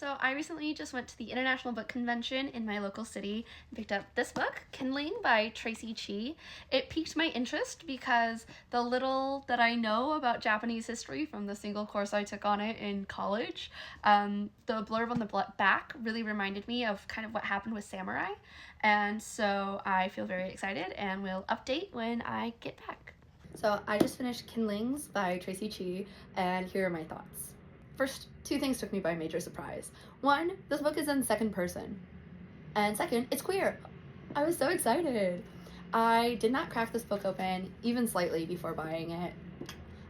So I recently just went to the International Book Convention in my local city and picked up this book, Kindling by Tracy Chee. It piqued my interest because the little that I know about Japanese history from the single course I took on it in college, the blurb on the back really reminded me of kind of what happened with samurai. And so I feel very excited and will update when I get back. So I just finished Kindlings by Tracy Chee, and here are my thoughts. First, two things took me by major surprise. One, this book is in second person. And second, it's queer. I was so excited. I did not crack this book open even slightly before buying it.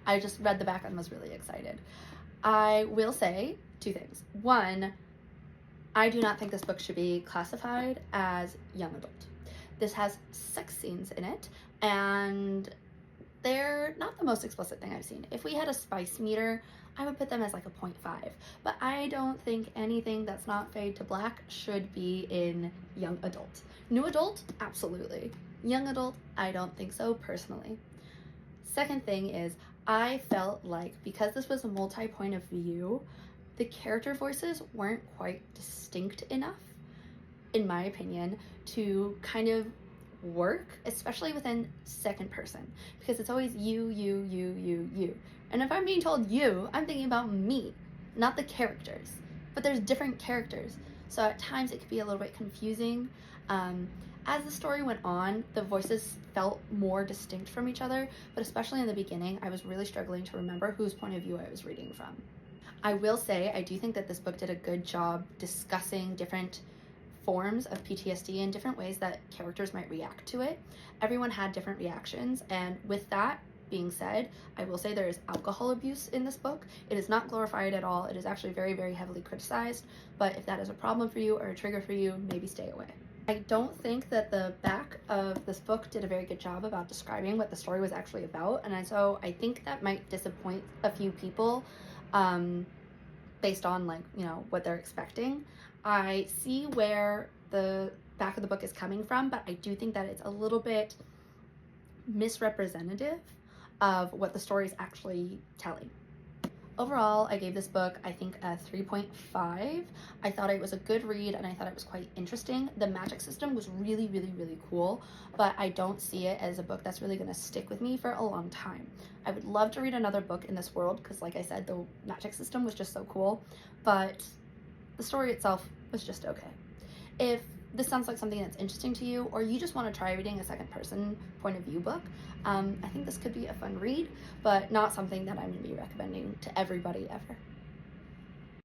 I just read the back and was really excited. I will say two things. One, I do not think this book should be classified as young adult. This has sex scenes in it, and they're not the most explicit thing I've seen. If we had a spice meter, I would put them as like a 0.5, but I don't think anything that's not fade to black should be in young adult. New adult, absolutely. Young adult, I don't think so personally. Second thing is, I felt like because this was a multi-point of view, the character voices weren't quite distinct enough, in my opinion, to kind of work, especially within second person, because it's always you. And if I'm being told you, I'm thinking about me, not the characters. But there's different characters, so at times it could be a little bit confusing. As the story went on, the voices felt more distinct from each other, but especially in the beginning, I was really struggling to remember whose point of view I was reading from. I will say, I do think that this book did a good job discussing different forms of PTSD and different ways that characters might react to it. Everyone had different reactions, and with that being said, I will say there is alcohol abuse in this book. It is not glorified at all. It is actually very, very heavily criticized, but if that is a problem for you or a trigger for you, maybe stay away. I don't think that the back of this book did a very good job about describing what the story was actually about, and so I think that might disappoint a few people based on what they're expecting. I see where the back of the book is coming from, but I do think that it's a little bit misrepresentative of what the story is actually telling. Overall, I gave this book, I think, a 3.5. I thought it was a good read, and I thought it was quite interesting. The magic system was really, really, really cool, but I don't see it as a book that's really going to stick with me for a long time. I would love to read another book in this world, because like I said, the magic system was just so cool, but the story itself was just okay. If this sounds like something that's interesting to you, or you just want to try reading a second person point of view book, I think this could be a fun read, but not something that I'm going to be recommending to everybody ever.